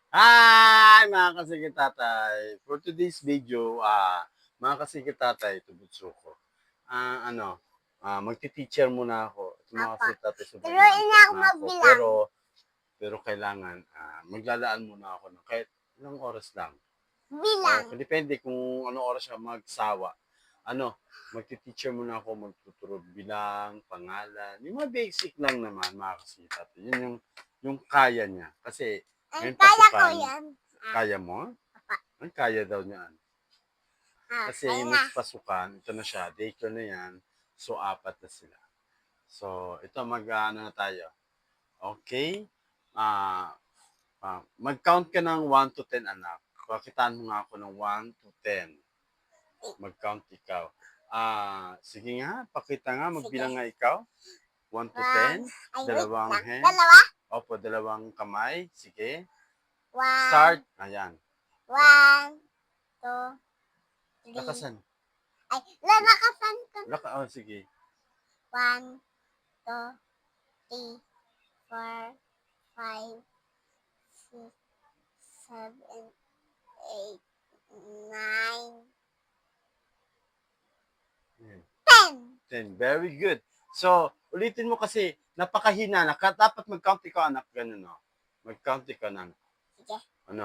Hi mga kasigit tatay! For today's video, mga kasigit tatay, ito bunso ko. Magti-teacher muna ako. Ito mga Apa. kasigit tatay, sobrang Turuan niya inaantok ako na ako. magbilang. Pero kailangan, maglalaan muna ako ng kahit ilang oras lang. Bilang. O, depende kung anong oras siya magsawa. Magti-teacher muna ako, magtuturo bilang, pangalan. Yung mga basic lang naman, mga kasigit tatay. Yun yung kaya niya. Kasi, Ang ngayon kaya ko pasukan, yan. kaya mo? Apa. Ang kaya daw niyan. Kasi Kaya yung na. next pasukan, ito na siya, daycare na yan. So, 4 na sila. So, ito ano na tayo. Okay? Mag-count ka ng 1 to 10, anak. Pakitaan mo nga ako ng 1 to 10. Mag-count ikaw. Sige nga, pakita nga, magbilang nga ikaw. 1 to 10. Ay, wait Dalawang lang. hand. Dalawa? Opo, dalawang kamay. Sige. One. Start. Ayan. 1, 2, 3. Lakasan. Ay, lalakasan ko. Sige. 1, 2, 3, 4, 5, 6, 7, 8, 9, Ayan. 10. 10. Very good. So, ulitin mo kasi, napakahina na. Dapat mag-count ikaw, anak. Ganun, no? Mag-count ikaw na. Sige. 1,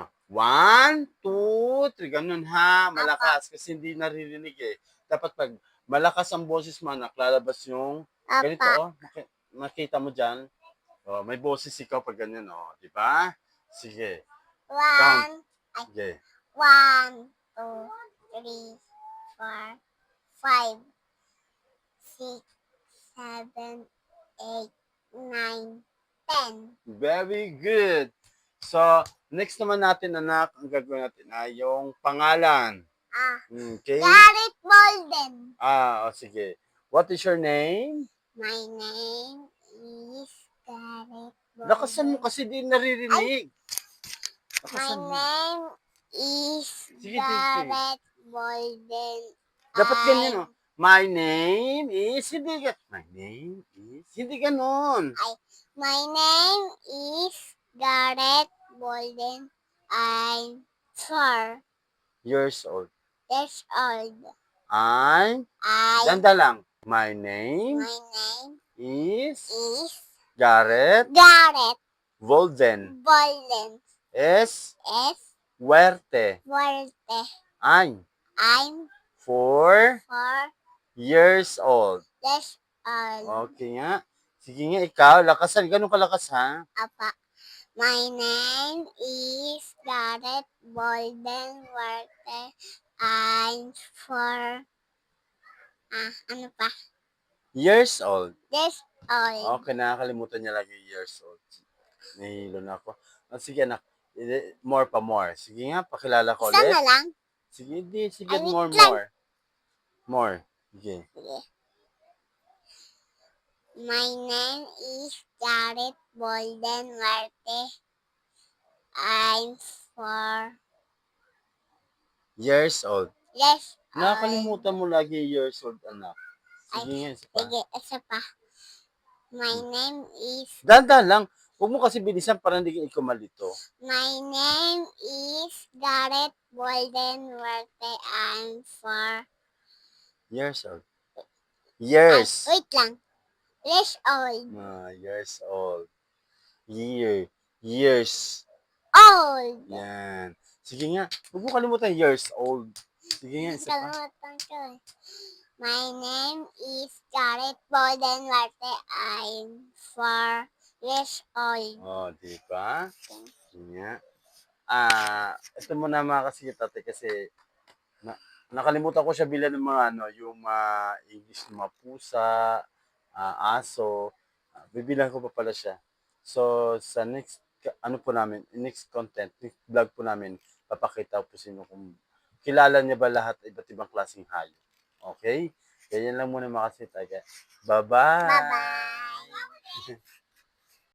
2, 3. Ganun, ha? Malakas. Kasi hindi naririnig, eh. Dapat pag malakas ang boses mo, anak, lalabas yung ganito, Apa. oh. Makita mo dyan. Oh, may boses ikaw pag ganyan, oh. Di ba? Sige. Count. 1, ay, Sige. 1, 2, 3, 4, 5, 6, 7, 8, 9, 10. Very good. So, next naman natin, anak, ang gagawin natin ay yung pangalan. Okay? Garrett Bolden. Sige. What is your name? My name is Garrett Bolden. Lakasan mo kasi di naririnig. My Lakasan mo. name is Sige, sige. Garrett Bolden. Dapat ganyan, oh. My name is, my name is, hindi ganon. My name is Garrett Bolden. I'm 4 Years old. years old. Ganda lang. My name My name is is Garrett Garrett Bolden. Bolden. Es S. Fuerte. Fuerte. I'm I'm 4 4 years old. years old. Okay nga. Sige nga, ikaw. Lakasan. Ganun kalakas, ha? Apa. My name is Garrett Bolden Fuerte. I'm 4 ano pa? Years old. Years old. Okay, nakakalimutan niya lagi years old. Nahihilo na ako. Sige, anak. More. Sige nga, pakilala ko Isa ulit. na lang? Sige, di. Sige, Ay, wait more. lang. More. Sige. Sige. My name is Garrett Bolden Fuerte. I'm 4 Years old. years old. Nakakalimutan mo lagi years old, anak. Sige nga, isa pa. Sige, isa pa. My name is... Dahan-dahan lang. Huwag mo kasi bilisan para hindi ikaw malito. My name is Garrett Bolden Fuerte. I'm 4 Years old. Years. Ay, wait lang. Years old. Years old. Years. Old. Yan. Sige nga. Huwag mo kalimutan years old. Sige nga, isa pa. Kalimutan ko eh. My name is Garrett Bolden Fuerte. I'm 4 years old. Oh, di ba? Sige nga. Ito muna mga kasigit ate kasi nakalimutan ko siya bilang ng mga yung English ng mga pusa, aso. Bibilang ko pa pala siya. So, sa next next content, next vlog po namin, papakita po sa inyo kung kilala niya ba lahat iba't ibang klaseng hayop. Okay? Ganyan lang muna mga kasigit ate. Bye-bye! Bye-bye!